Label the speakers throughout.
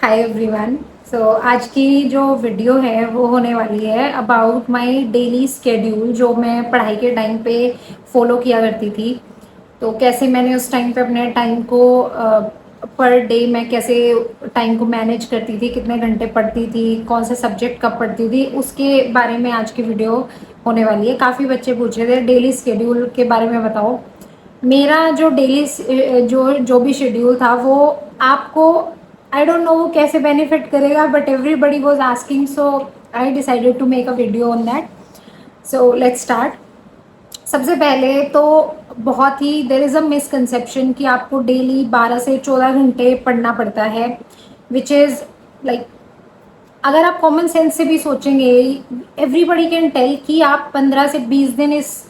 Speaker 1: Hi everyone. सो आज की जो वीडियो है वो होने वाली है अबाउट माय डेली स्केड्यूल जो मैं पढ़ाई के टाइम पे फॉलो किया करती थी। तो कैसे मैंने उस टाइम पे अपने टाइम को पर डे मैं कैसे टाइम को मैनेज करती थी, कितने घंटे पढ़ती थी, कौन से सब्जेक्ट कब पढ़ती थी, उसके बारे में आज की वीडियो होने वाली है। काफ़ी बच्चे पूछ रहे थे डेली स्केड्यूल के बारे में बताओ। मेरा जो डेली जो जो भी शेड्यूल था वो आपको आई डोंट नो वो कैसे बेनिफिट करेगा, but everybody was asking, so I decided to make a video on that. So let's start. सबसे पहले तो बहुत ही देयर इज़ अ मिसकंसेप्शन कि आपको डेली 12 से 14 घंटे पढ़ना पड़ता है, विच इज़ लाइक अगर आप कॉमन सेंस से भी सोचेंगे, एवरीबडी कैन टेल कि आप 15 से 20 दिन इस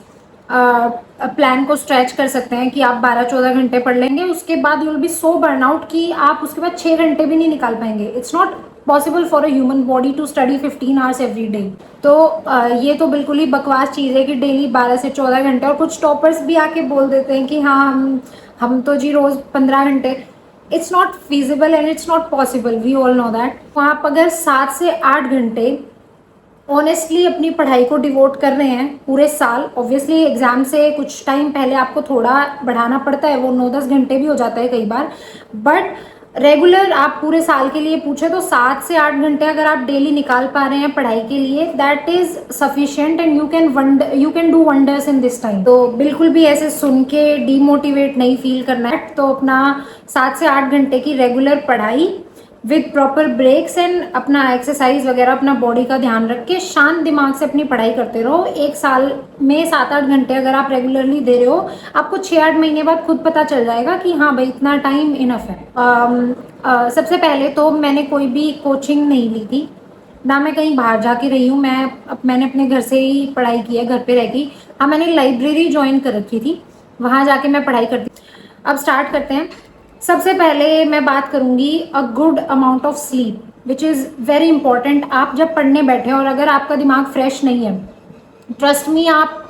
Speaker 1: प्लान को स्ट्रेच कर सकते हैं कि आप 12-14 घंटे पढ़ लेंगे। उसके बाद you will be so burnout कि आप उसके बाद 6 घंटे भी नहीं निकाल पाएंगे। It's not possible for a human body to study 15 hours every day. तो ये तो बिल्कुल ही बकवास चीज़ है कि डेली 12 से 14 घंटे, और कुछ टॉपर्स भी आके बोल देते हैं कि हाँ हम तो जी रोज़ 15 घंटे। It's not feasible and it's not possible, we all know that. तो आप अगर 7 से 8 घंटे ऑनेस्टली अपनी पढ़ाई को डिवोट कर रहे हैं पूरे साल, ऑब्वियसली एग्जाम से कुछ टाइम पहले आपको थोड़ा बढ़ाना पड़ता है, वो 9-10 घंटे भी हो जाता है कई बार, बट रेगुलर आप पूरे साल के लिए पूछे तो 7 से 8 घंटे अगर आप डेली निकाल पा रहे हैं पढ़ाई के लिए, that is sufficient and you can do wonders in this time. तो बिल्कुल भी ऐसे सुन के डीमोटिवेट नहीं फील करना है। तो अपना 7 से 8 घंटे की रेगुलर पढ़ाई विद प्रॉपर ब्रेक्स एंड अपना एक्सरसाइज वगैरह, अपना बॉडी का ध्यान रख के शांत दिमाग से अपनी पढ़ाई करते रहो। एक साल में 7-8 घंटे अगर आप रेगुलरली दे रहे हो, आपको 6-8 महीने बाद खुद पता चल जाएगा कि हाँ भाई इतना टाइम इनफ है। सबसे पहले तो मैंने कोई भी कोचिंग नहीं ली थी, ना मैं कहीं बाहर जाके रही हूँ। मैंने अपने घर से ही पढ़ाई की है, घर पे रह के। हाँ, मैंने लाइब्रेरी ज्वाइन कर रखी थी, वहाँ जाके मैं पढ़ाई करती। अब स्टार्ट करते हैं। सबसे पहले मैं बात करूंगी a good amount of sleep, which is very important. आप जब पढ़ने बैठे और अगर आपका दिमाग फ्रेश नहीं है, ट्रस्ट मी, आप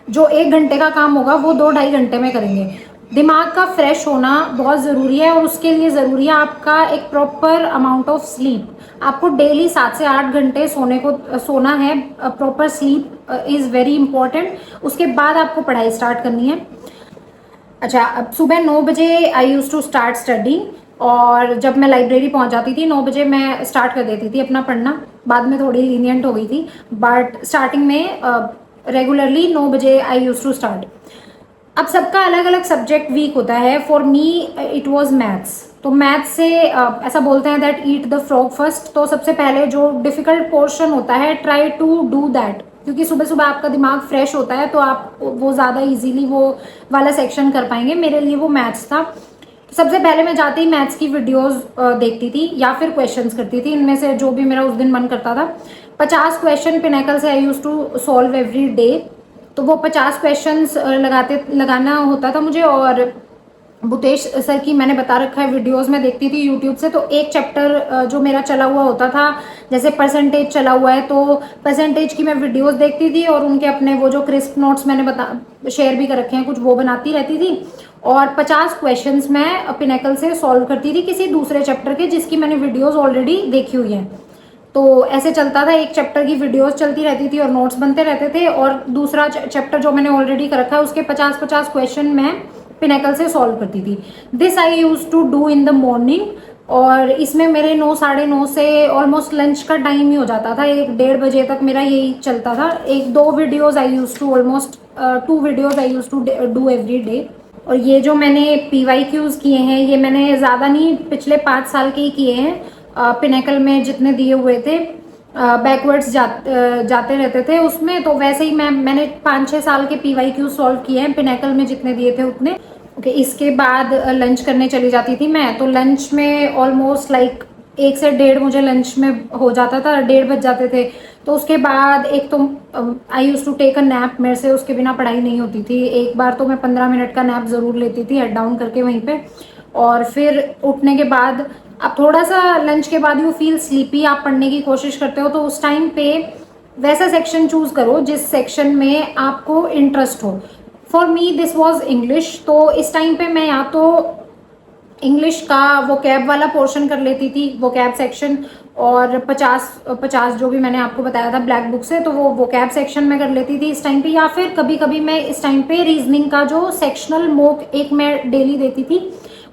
Speaker 1: जो 1 घंटे का काम होगा वो 2-2.5 घंटे में करेंगे। दिमाग का फ्रेश होना बहुत ज़रूरी है, और उसके लिए ज़रूरी है आपका एक प्रॉपर अमाउंट ऑफ स्लीप। आपको डेली 7 से 8 घंटे सोना है। Proper sleep is very important. उसके बाद आपको पढ़ाई स्टार्ट करनी है। अच्छा, अब सुबह 9 बजे आई यूज़ टू स्टार्ट स्टडी, और जब मैं लाइब्रेरी पहुंच जाती थी 9 बजे मैं स्टार्ट कर देती थी अपना पढ़ना। बाद में थोड़ी लीनियंट हो गई थी, बट स्टार्टिंग में रेगुलरली 9 बजे आई यूज़ टू स्टार्ट। अब सबका अलग अलग सब्जेक्ट वीक होता है। For me it was maths. तो मैथ्स से ऐसा बोलते हैं that eat the frog first. तो सबसे पहले जो डिफिकल्ट पोर्शन होता है, ट्राई टू डू दैट, क्योंकि सुबह सुबह आपका दिमाग फ्रेश होता है तो आप वो ज़्यादा इजीली वो वाला सेक्शन कर पाएंगे। मेरे लिए वो मैथ्स था। तो सबसे पहले मैं जाते ही मैथ्स की वीडियोस देखती थी या फिर क्वेश्चंस करती थी, इनमें से जो भी मेरा उस दिन मन करता था। 50 क्वेश्चन पिनेकल से I use to solve every day. तो वो 50 क्वेश्चंस लगाना होता था मुझे। और भूतेश सर की मैंने बता रखा है वीडियोस में देखती थी यूट्यूब से। तो एक चैप्टर जो मेरा चला हुआ होता था, जैसे परसेंटेज चला हुआ है तो परसेंटेज की मैं वीडियोस देखती थी, और उनके अपने वो जो क्रिस्प नोट्स मैंने शेयर भी कर रखे हैं कुछ, वो बनाती रहती थी। और 50 क्वेश्चंस मैं पिनेकल से सॉल्व करती थी किसी दूसरे चैप्टर के जिसकी मैंने वीडियोस ऑलरेडी देखी हुई हैं। तो ऐसे चलता था, एक चैप्टर की वीडियोस चलती रहती थी और नोट्स बनते रहते थे, और दूसरा चैप्टर जो मैंने ऑलरेडी कर रखा है उसके 50-50 क्वेश्चन मैं पिनेकल से सॉल्व करती थी। This I use to do in the morning. और इसमें मेरे 9-9:30 से ऑलमोस्ट लंच का टाइम ही हो जाता था, 1-1:30 बजे तक मेरा यही चलता था। 1-2 videos I use to almost 2 videos I use to do every day. और ये जो मैंने PYQs किए हैं, ये मैंने ज़्यादा नहीं, पिछले 5 साल के ही किए हैं। पिनेकल में जितने दिए हुए थे, बैकवर्ड्स जाते रहते थे उसमें, तो वैसे ही मैंने 5-6 साल के PYQ सॉल्व किए हैं, पिनेकल में जितने दिए थे उतने। ओके, इसके बाद लंच करने चली जाती थी मैं। तो लंच में ऑलमोस्ट लाइक 1 से 1:30 मुझे लंच में हो जाता था, 1:30 बज जाते थे। तो उसके बाद एक तो I use to take a nap. मेरे से उसके बिना पढ़ाई नहीं होती थी। एक बार तो मैं 15 मिनट का नैप ज़रूर लेती थी, हेड डाउन करके वहीं पे। और फिर उठने के बाद अब थोड़ा सा लंच के बाद यू फील स्लीपी, आप पढ़ने की कोशिश करते हो, तो उस टाइम पे वैसा सेक्शन चूज करो जिस सेक्शन में आपको इंटरेस्ट हो। For me this was English. तो इस टाइम पे मैं या तो इंग्लिश का वो कैब वाला पोर्शन कर लेती थी, वो कैब सेक्शन, और 50 जो भी मैंने आपको बताया था ब्लैक बुक से, तो वो कैब सेक्शन में कर लेती थी इस टाइम पे। या फिर कभी कभी मैं इस टाइम पे रीजनिंग का जो सेक्शनल मॉक एक मैं डेली देती थी,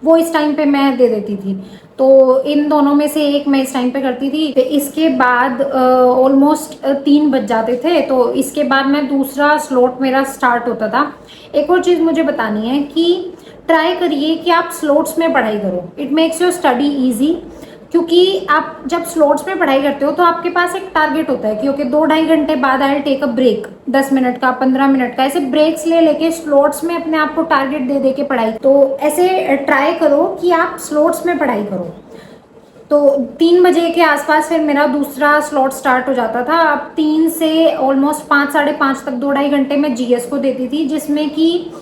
Speaker 1: वो इस टाइम पे मैं दे देती थी। तो इन दोनों में से एक मैं इस टाइम पे करती थी। तो इसके बाद ऑलमोस्ट 3 बज जाते थे, तो इसके बाद मैं दूसरा स्लॉट मेरा स्टार्ट होता था। एक और चीज़ मुझे बतानी है कि ट्राई करिए कि आप स्लॉट्स में पढ़ाई करो, it makes your study easy. क्योंकि आप जब स्लॉट्स में पढ़ाई करते हो तो आपके पास एक टारगेट होता है कि ओके 2-2.5 घंटे बाद I take a break, 10 minute का, 15 मिनट का, ऐसे ब्रेक्स ले लेके स्लॉट्स में अपने आप को टारगेट दे दे के पढ़ाई। तो ऐसे ट्राई करो कि आप स्लॉट्स में पढ़ाई करो। तो 3 बजे के आसपास फिर मेरा दूसरा स्लॉट स्टार्ट हो जाता था। अब 3 से ऑलमोस्ट 5-5:30 तक 2-2.5 घंटे मैं जीएस को देती थी, जिसमें कि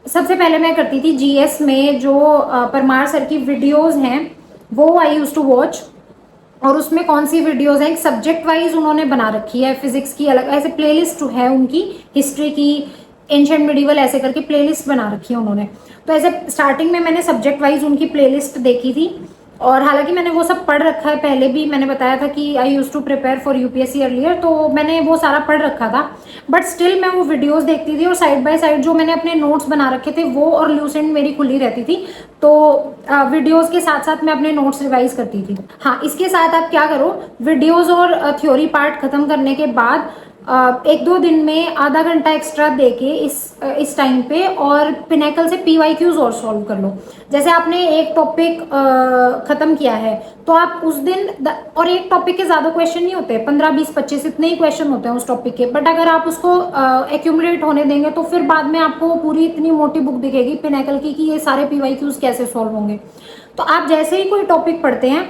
Speaker 1: सबसे पहले मैं करती थी जीएस में जो परमार सर की वीडियोस हैं वो आई यूज टू वॉच। और उसमें कौन सी वीडियोस हैं, एक सब्जेक्ट वाइज उन्होंने बना रखी है, फिजिक्स की अलग ऐसे प्लेलिस्ट है उनकी, हिस्ट्री की, एंशिएंट मिडिवल ऐसे करके प्लेलिस्ट बना रखी है उन्होंने। तो ऐसे स्टार्टिंग में मैंने सब्जेक्ट वाइज उनकी प्लेलिस्ट देखी थी। और हालांकि मैंने वो सब पढ़ रखा है पहले भी, मैंने बताया था कि I use to prepare for UPSC earlier, तो मैंने वो सारा पढ़ रखा था। बट स्टिल मैं वो वीडियोस देखती थी और साइड बाय साइड जो मैंने अपने नोट्स बना रखे थे वो और ल्यूसेंट मेरी खुली रहती थी, तो वीडियोस के साथ साथ मैं अपने नोट्स रिवाइज करती थी। हाँ, इसके साथ आप क्या करो, वीडियोस और थ्योरी पार्ट खत्म करने के बाद 1-2 दिन में आधा घंटा एक्स्ट्रा देके इस टाइम पे और पिनेकल से पीवाईक्यूज और सॉल्व कर लो। जैसे आपने एक टॉपिक खत्म किया है तो आप उस दिन और एक टॉपिक के ज्यादा क्वेश्चन नहीं होते, 15-20-25 इतने ही क्वेश्चन होते हैं उस टॉपिक के। बट अगर आप उसको एक्यूमुलेट होने देंगे तो फिर बाद में आपको पूरी इतनी मोटी बुक दिखेगी पिनेकल की कि ये सारे पीवाईक्यूज कैसे सॉल्व होंगे। तो आप जैसे ही कोई टॉपिक पढ़ते हैं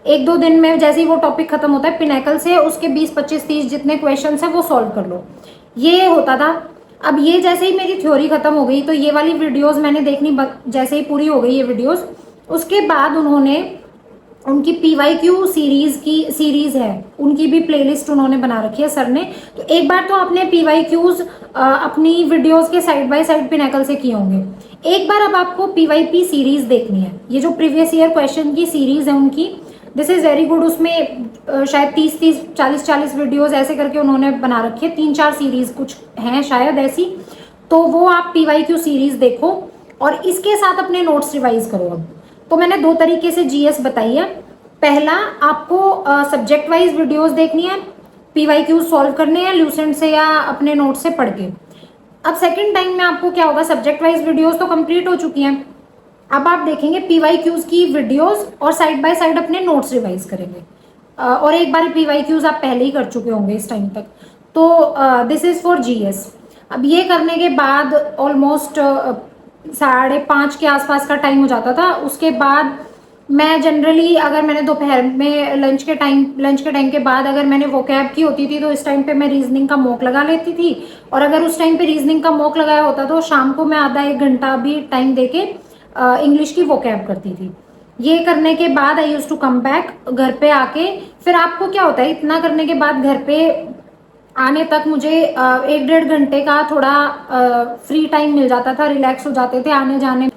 Speaker 1: 1-2 दिन में, जैसे ही वो टॉपिक खत्म होता है पिनेकल से, उसके 20-25-30 जितने क्वेश्चन है वो सॉल्व कर लो, ये होता था। अब ये जैसे ही मेरी थ्योरी खत्म हो गई तो ये वाली वीडियोस मैंने देखनी जैसे ही पूरी हो गई ये वीडियोस, उसके बाद उन्होंने उनकी पीवाईक्यू सीरीज है, उनकी भी प्लेलिस्ट उन्होंने बना रखी है सर ने। तो एक बार तो आपने पीवाईक्यूज अपनी वीडियोस के साइड बाय साइड पिनेकल से किए होंगे, एक बार अब आपको पीवाईपी सीरीज देखनी है। ये जो प्रीवियस ईयर क्वेश्चन की सीरीज है उनकी, दिस इज वेरी गुड। उसमें शायद 30-30, 40-40 वीडियोस ऐसे करके उन्होंने बना रखी है, 3-4 सीरीज कुछ हैं शायद ऐसी। तो वो आप पीवाईक्यू सीरीज देखो और इसके साथ अपने नोट्स रिवाइज करो। अब तो मैंने 2 तरीके से जीएस बताई है। पहला, आपको सब्जेक्ट वाइज वीडियोस देखनी है, पीवाईक्यू सॉल्व करने हैं ल्यूसेंट से या अपने नोट से पढ़ के। अब सेकंड टाइम में आपको क्या होगा, सब्जेक्ट वाइज वीडियोस तो कंप्लीट हो चुकी हैं, अब आप देखेंगे पीवाईक्यूज की वीडियोस और साइड बाय साइड अपने नोट्स रिवाइज करेंगे। और एक बार पीवाईक्यूज आप पहले ही कर चुके होंगे इस टाइम तक। तो दिस इज फॉर जीएस। अब ये करने के बाद ऑलमोस्ट 5:30 के आसपास का टाइम हो जाता था। उसके बाद मैं जनरली, अगर मैंने दोपहर में लंच के टाइम के बाद अगर मैंने वो कैब की होती थी तो इस टाइम पे मैं रीजनिंग का मॉक लगा लेती थी। और अगर उस टाइम पे रीजनिंग का मॉक लगाया होता तो शाम को मैं आधा 1 घंटा भी टाइम देके इंग्लिश की वो कैब करती थी। ये करने के बाद आई यूज टू कम बैक, घर पे आके फिर आपको क्या होता है, इतना करने के बाद घर पे आने तक मुझे 1-1.5 घंटे का थोड़ा फ्री टाइम मिल जाता था, रिलैक्स हो जाते थे आने जाने।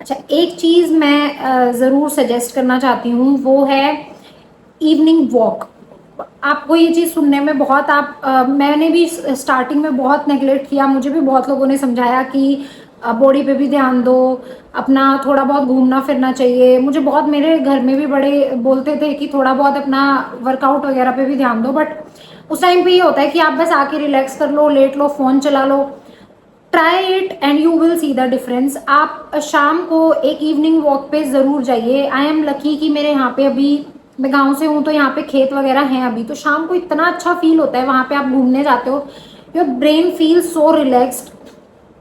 Speaker 1: अच्छा, एक चीज़ मैं ज़रूर सजेस्ट करना चाहती हूँ, वो है इवनिंग वॉक। आपको ये चीज़ सुनने में बहुत मैंने भी स्टार्टिंग में बहुत नेगलेक्ट किया, मुझे भी बहुत लोगों ने समझाया कि बॉडी पे भी ध्यान दो, अपना थोड़ा बहुत घूमना फिरना चाहिए। मुझे बहुत, मेरे घर में भी बड़े बोलते थे कि थोड़ा बहुत अपना वर्कआउट वगैरह पे भी ध्यान दो। बट उस टाइम पे ये होता है कि आप बस आके रिलैक्स कर लो, लेट लो, फ़ोन चला लो। Try it and you will see the difference. आप शाम को एक इवनिंग वॉक पे ज़रूर जाइए। आई एम लकी कि मेरे यहाँ पे, अभी मैं गांव से हूँ तो यहाँ पे खेत वगैरह हैं अभी, तो शाम को इतना अच्छा फील होता है वहाँ पे आप घूमने जाते हो, your brain feel so relaxed.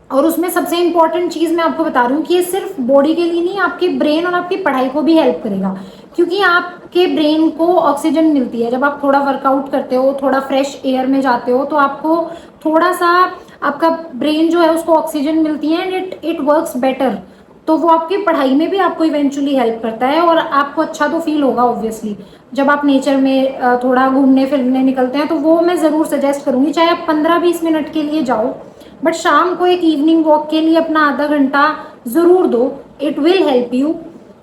Speaker 1: और उसमें सबसे इंपॉर्टेंट चीज़ मैं आपको बता रही हूँ कि ये सिर्फ बॉडी के लिए नहीं, आपके ब्रेन और आपकी पढ़ाई को भी हेल्प करेगा। क्योंकि आपके ब्रेन को ऑक्सीजन मिलती है जब आप थोड़ा वर्कआउट करते हो, थोड़ा फ्रेश एयर में जाते हो, तो आपको थोड़ा सा आपका ब्रेन जो है उसको ऑक्सीजन मिलती है एंड इट वर्क्स बेटर। तो वो आपकी पढ़ाई में भी आपको इवेंचुअली हेल्प करता है और आपको अच्छा तो फील होगा ऑब्वियसली जब आप नेचर में थोड़ा घूमने फिरने निकलते हैं। तो वो मैं ज़रूर सजेस्ट करूँगी, चाहे आप 15-20 मिनट के लिए जाओ, बट शाम को एक इवनिंग वॉक के लिए अपना आधा घंटा ज़रूर दो, इट विल हेल्प यू।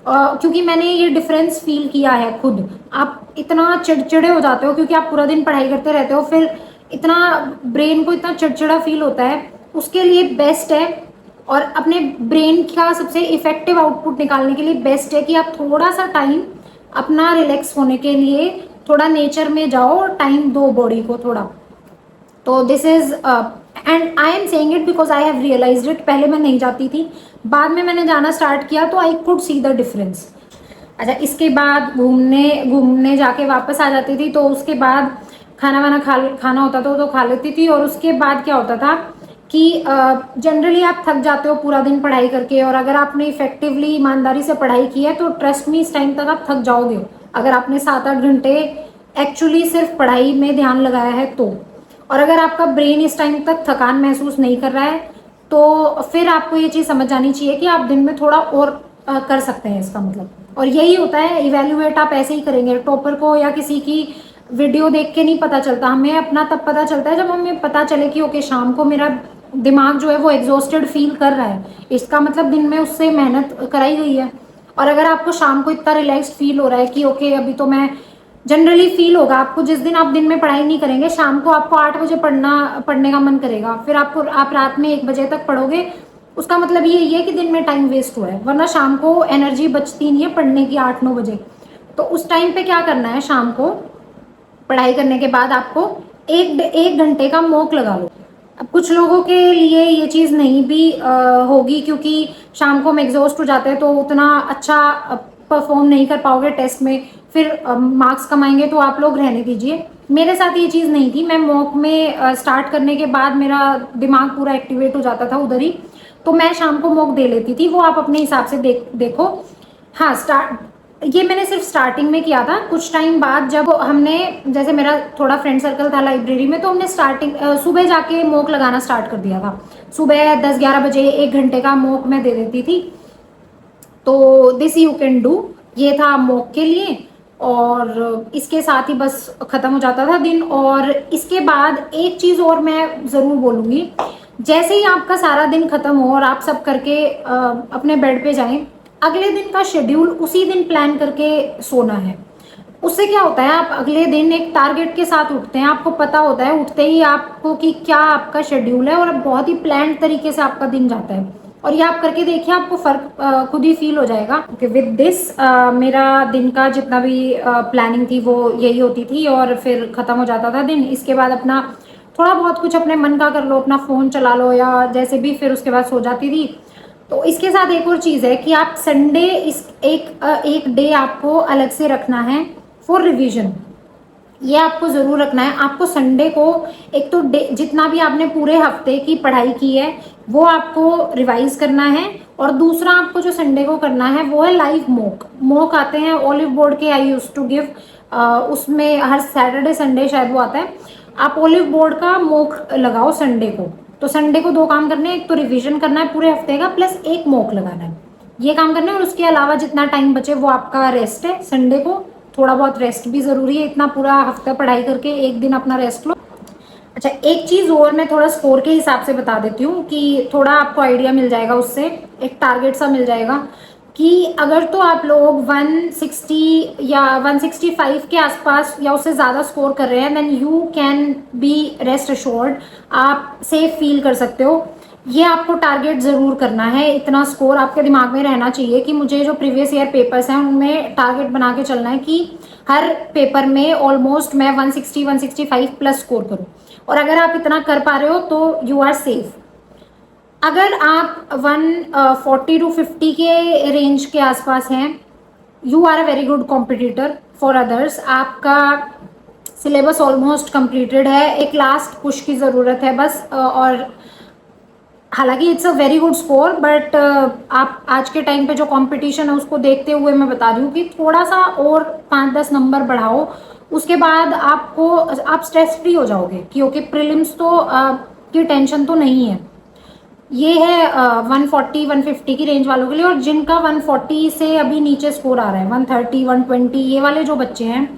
Speaker 1: क्योंकि मैंने ये डिफरेंस फील किया है खुद। आप इतना चिड़चिड़े हो जाते हो क्योंकि आप पूरा दिन पढ़ाई करते रहते हो, फिर इतना ब्रेन को इतना चिड़चिड़ा फील होता है, उसके लिए बेस्ट है। और अपने ब्रेन का सबसे इफेक्टिव आउटपुट निकालने के लिए बेस्ट है कि आप थोड़ा सा टाइम अपना रिलैक्स होने के लिए थोड़ा नेचर में जाओ और टाइम दो बॉडी को थोड़ा। तो this is and I am saying it because I have realized it. पहले मैं नहीं जाती थी, बाद में मैंने जाना स्टार्ट किया तो I could see the difference. अच्छा, इसके बाद घूमने घूमने जाके वापस आ जाती थी, तो उसके बाद खाना वाना खाना होता था तो खा लेती थी। और उसके बाद क्या होता था कि जनरली आप थक जाते हो पूरा दिन पढ़ाई करके, और अगर आपने इफेक्टिवली ईमानदारी से पढ़ाई की है तो ट्रस्ट मी इस टाइम तक आप थक जाओगे, अगर आपने 7-8 घंटे एक्चुअली सिर्फ पढ़ाई में ध्यान लगाया है तो। और अगर आपका ब्रेन इस टाइम तक थकान महसूस नहीं कर रहा है तो फिर आपको ये चीज़ समझ आनी चाहिए कि आप दिन में थोड़ा और कर सकते हैं, इसका मतलब। और यही होता है, इवेल्युएट आप ऐसे ही करेंगे। टॉपर को या किसी की वीडियो देख के नहीं पता चलता, हमें अपना तब पता चलता है जब हमें पता चले कि ओके शाम को मेरा दिमाग जो है वो एग्जॉस्टेड फील कर रहा है, इसका मतलब दिन में उससे मेहनत कराई गई है। और अगर आपको शाम को इतना रिलैक्स फील हो रहा है कि ओके अभी तो मैं, जनरली फील होगा आपको जिस दिन आप दिन में पढ़ाई नहीं करेंगे, शाम को आपको 8 बजे पढ़ने का मन करेगा, फिर आप रात में 1 बजे तक पढ़ोगे, उसका मतलब ये है कि दिन में टाइम वेस्ट हुआ है। वरना शाम को एनर्जी बचती नहीं है पढ़ने की 8-9 बजे। तो उस टाइम पे क्या करना है, शाम को पढ़ाई करने के बाद आपको एक घंटे का मॉक लगा लो। अब कुछ लोगों के लिए ये चीज़ नहीं भी होगी, क्योंकि शाम को हम एग्जॉस्ट हो जाते हैं तो उतना अच्छा परफॉर्म नहीं कर पाओगे टेस्ट में, फिर मार्क्स कमाएंगे, तो आप लोग रहने दीजिए। मेरे साथ ये चीज़ नहीं थी, मैं मॉक में स्टार्ट करने के बाद मेरा दिमाग पूरा एक्टिवेट हो जाता था उधर ही, तो मैं शाम को मॉक दे लेती थी। वो आप अपने हिसाब से देखो। हाँ, ये मैंने सिर्फ स्टार्टिंग में किया था। कुछ टाइम बाद जब हमने, जैसे मेरा थोड़ा फ्रेंड सर्कल था लाइब्रेरी में, तो हमने सुबह जाके मॉक लगाना स्टार्ट कर दिया था। सुबह 10-11 बजे 1 घंटे का मॉक मैं दे देती थी। तो दिस यू कैन डू, ये था मॉक के लिए। और इसके साथ ही बस खत्म हो जाता था दिन। और इसके बाद एक चीज़ और मैं ज़रूर बोलूँगी, जैसे ही आपका सारा दिन खत्म हो और आप सब करके अपने बेड पे जाएं, अगले दिन का शेड्यूल उसी दिन प्लान करके सोना है। उससे क्या होता है, आप अगले दिन एक टारगेट के साथ उठते हैं, आपको पता होता है उठते ही आपको कि क्या आपका शेड्यूल है, और बहुत ही प्लान तरीके से आपका दिन जाता है। और ये आप करके देखिए, आपको फर्क खुद ही फील हो जाएगा। विद दिस मेरा दिन का जितना भी प्लानिंग थी वो यही होती थी, और फिर खत्म हो जाता था दिन। इसके बाद अपना थोड़ा बहुत कुछ अपने मन का कर लो, अपना फ़ोन चला लो या जैसे भी, फिर उसके बाद सो जाती थी। तो इसके साथ एक और चीज़ है कि आप संडे एक डे आपको अलग से रखना है फॉर रिवीजन। ये आपको ज़रूर रखना है। आपको संडे को एक तो जितना भी आपने पूरे हफ्ते की पढ़ाई की है वो आपको रिवाइज करना है, और दूसरा आपको जो संडे को करना है वो है लाइव मॉक आते हैं ओलिव बोर्ड के, आई यूज टू गिव, उसमें हर सैटरडे संडे शायद वो आता है। आप ओलिव बोर्ड का मॉक लगाओ संडे को। तो संडे को 2 काम करने हैं, एक तो रिवीजन करना है पूरे हफ्ते का, प्लस एक मॉक लगाना है, ये काम करना है। और उसके अलावा जितना टाइम बचे वो आपका रेस्ट है। संडे को थोड़ा बहुत रेस्ट भी ज़रूरी है, इतना पूरा हफ्ता पढ़ाई करके एक दिन अपना रेस्ट लो। अच्छा, एक चीज़ और मैं थोड़ा स्कोर के हिसाब से बता देती हूँ कि थोड़ा आपको आइडिया मिल जाएगा, उससे एक टारगेट सा मिल जाएगा कि अगर तो आप लोग 160 या 165 के आसपास या उससे ज़्यादा स्कोर कर रहे हैं, then you can be rest assured, आप सेफ फील कर सकते हो। ये आपको टारगेट ज़रूर करना है, इतना स्कोर आपके दिमाग में रहना चाहिए कि मुझे जो प्रीवियस ईयर पेपर्स हैं उनमें टारगेट बना के चलना है कि हर पेपर में ऑलमोस्ट मैं 160-165 प्लस स्कोर करूँ। और अगर आप इतना कर पा रहे हो तो यू आर सेफ। अगर आप 140 to 50 के रेंज के आसपास हैं, you are a very good competitor for others. आपका सिलेबस ऑलमोस्ट कंप्लीटेड है, एक लास्ट पुश की ज़रूरत है बस। और हालांकि it's a very good score, but आप आज के टाइम पे जो कंपटीशन है उसको देखते हुए मैं बता रही हूँ कि थोड़ा सा और 5-10 नंबर बढ़ाओ। उसके बाद आप स्ट्रेस फ्री हो जाओगे कि ओके प्रीलिम्स तो की टेंशन तो नहीं है। ये है 140-150 की रेंज वालों के लिए। और जिनका 140 से अभी नीचे स्कोर आ रहा है, 130-120, ये वाले जो बच्चे हैं,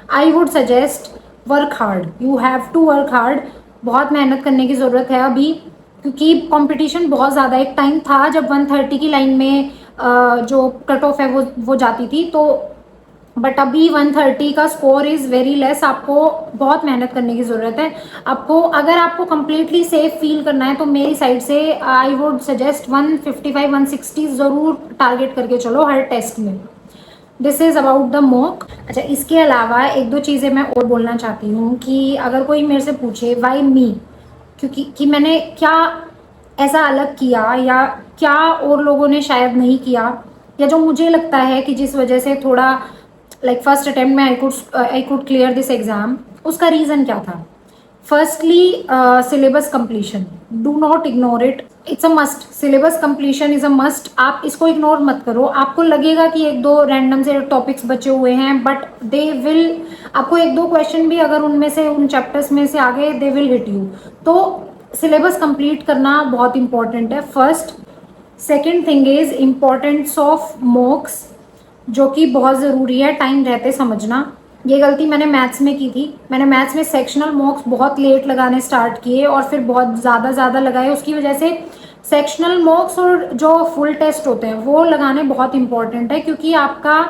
Speaker 1: I would suggest work hard, you have to work hard. बहुत मेहनत करने की ज़रूरत है अभी। क्योंकि कंपटीशन बहुत ज़्यादा, एक टाइम था जब 130 की लाइन में जो कट ऑफ है वो जाती थी, तो बट अभी 130 का स्कोर इज़ वेरी लेस। आपको बहुत मेहनत करने की ज़रूरत है। आपको अगर आपको कंप्लीटली सेफ फील करना है तो मेरी साइड से आई वुड सजेस्ट 155 160 ज़रूर टारगेट करके चलो हर टेस्ट में। This is about the mock. अच्छा, इसके अलावा एक दो चीज़ें मैं और बोलना चाहती हूँ कि अगर कोई मेरे से पूछे वाई मी, क्योंकि कि मैंने क्या ऐसा अलग किया या क्या और लोगों ने शायद नहीं किया, या जो मुझे लगता है कि जिस वजह से थोड़ा लाइक फर्स्ट अटेम्प्ट में I could clear this exam, उसका रीज़न क्या था? Firstly, syllabus completion, do not ignore it, it's a must. Syllabus completion is a must. आप इसको इग्नोर मत करो। आपको लगेगा कि एक दो रैंडम से टॉपिक्स बचे हुए हैं, बट दे विल, आपको एक दो क्वेश्चन भी अगर उनमें से उन चैप्टर्स में से आ गए, दे विल हिट यू। तो सिलेबस कंप्लीट करना बहुत इंपॉर्टेंट है, first. Second thing is importance of मॉक्स, जो कि बहुत ज़रूरी है टाइम रहते समझना। ये गलती मैंने मैथ्स में की थी। मैंने मैथ्स में सेक्शनल मॉक्स बहुत लेट लगाने स्टार्ट किए और फिर बहुत ज़्यादा लगाए। उसकी वजह से सेक्शनल मॉक्स और जो फुल टेस्ट होते हैं वो लगाने बहुत इंपॉर्टेंट है, क्योंकि आपका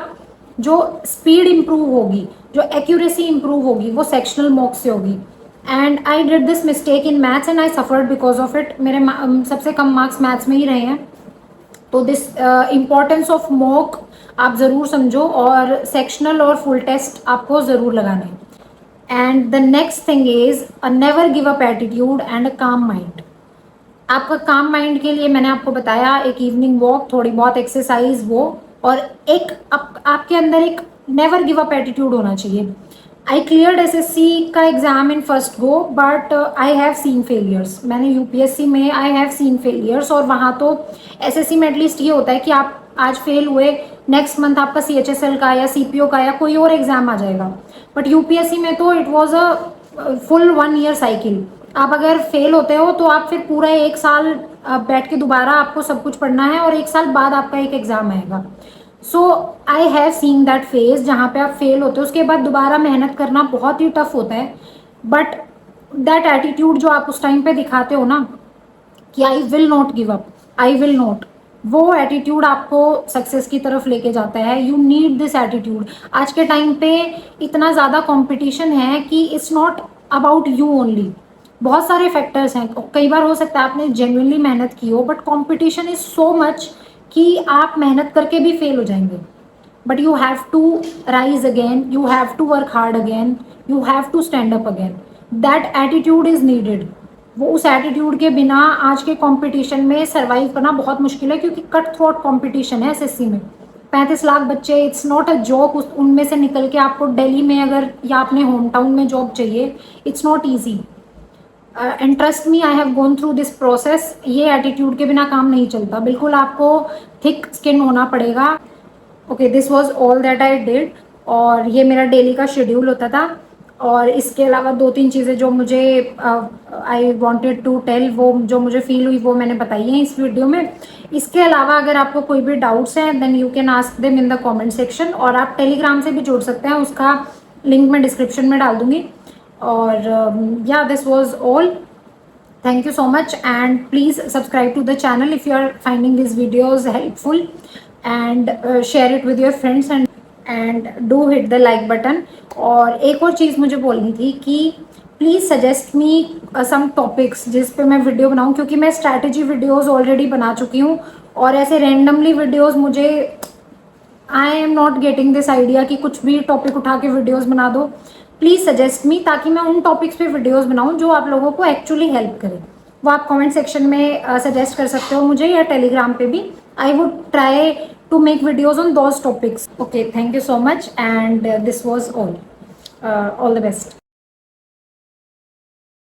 Speaker 1: जो स्पीड इम्प्रूव होगी, जो एक्यूरेसी इम्प्रूव होगी, वो सेक्शनल मॉक्स से होगी। And I did this mistake in maths and I suffered because of it. मेरे सबसे कम मार्क्स मैथ्स में ही रहे हैं। तो दिस इम्पोर्टेंस ऑफ मॉक आप ज़रूर समझो, और सेक्शनल और फुल टेस्ट आपको ज़रूर लगाना है। And the next thing is a never give up attitude and अ काम माइंड। आपका काम माइंड के लिए मैंने आपको बताया, एक इवनिंग वॉक, थोड़ी बहुत एक्सरसाइज, वो, और एक आपके अंदर एक नेवर गिव अप एटीट्यूड होना चाहिए। आई क्लियर्ड एसएससी का exam in first go, but I have scene failures. मैंने यूपीएससी में आई हैव सीन फेलियर्स, और वहाँ तो एसएससी में एटलीस्ट ये होता है कि आप आज फेल हुए, नेक्स्ट मंथ आपका सीएचएसएल का या सीपीओ का या कोई और एग्जाम आ जाएगा। बट यूपीएससी में तो it was a full 1 year cycle. आप अगर फेल होते हो तो आप फिर पूरा 1 साल बैठ के दोबारा आपको सब कुछ पढ़ना है, और 1 साल बाद आपका एक एग्जाम आएगा। So I have seen that phase जहाँ पे आप फेल होते हो, उसके बाद दोबारा मेहनत करना बहुत ही टफ होता है। बट दैट एटीट्यूड जो आप उस टाइम पे दिखाते हो ना, कि I will not give up, I will not, वो एटीट्यूड आपको सक्सेस की तरफ लेके जाता है। You need this attitude. आज के टाइम पे इतना ज़्यादा कंपटीशन है कि it's not about you only. बहुत सारे फैक्टर्स हैं। कई बार हो सकता है आपने जेन्युइनली मेहनत की हो, but competition is so much कि आप मेहनत करके भी फेल हो जाएंगे। But you have to rise again, you have to work hard again, you have to stand up again. That attitude is needed. वो उस एटीट्यूड के बिना आज के कंपटीशन में सरवाइव करना बहुत मुश्किल है, क्योंकि कट थ्रोट कंपटीशन है एसएससी में। 35 लाख बच्चे, इट्स नॉट अ जॉब। उनमें से निकल के आपको दिल्ली में अगर या अपने होम टाउन में जॉब चाहिए, it's not easy. And trust me, I have gone through this process. ये एटीट्यूड के बिना काम नहीं चलता। बिल्कुल आपको थिक स्किन होना पड़ेगा। Okay, this was all that I did, और ये मेरा डेली का शेड्यूल होता था। और इसके अलावा 2-3 चीज़ें जो मुझे आई वॉन्टेड टू टेल, वो जो मुझे फील हुई वो मैंने बताई है इस वीडियो में। इसके अलावा अगर आपको कोई भी डाउट्स हैं, then you can ask them in the comment section, और आप टेलीग्राम से भी जुड़ सकते हैं, उसका लिंक मैं डिस्क्रिप्शन में डाल दूंगी। और या this was all. Thank you so much, and please subscribe to the channel if you are finding these videos helpful, and share it with your friends, and do hit the like button. और एक और चीज़ मुझे बोलनी थी कि please suggest me some topics जिस पे मैं वीडियो बनाऊँ, क्योंकि मैं स्ट्रैटेजी वीडियोस ऑलरेडी बना चुकी हूँ, और ऐसे रैंडमली वीडियोस मुझे, I am not getting this idea कि कुछ भी टॉपिक उठा के वीडियोस बना दो। प्लीज़ सजेस्ट मी, ताकि मैं उन टॉपिक्स पे वीडियोस बनाऊं जो आप लोगों को एक्चुअली हेल्प करें। वो आप कमेंट सेक्शन में सजेस्ट कर सकते हो मुझे, या टेलीग्राम पे भी। I would try to make videos on those topics. Okay, thank you so much, and this was all the best.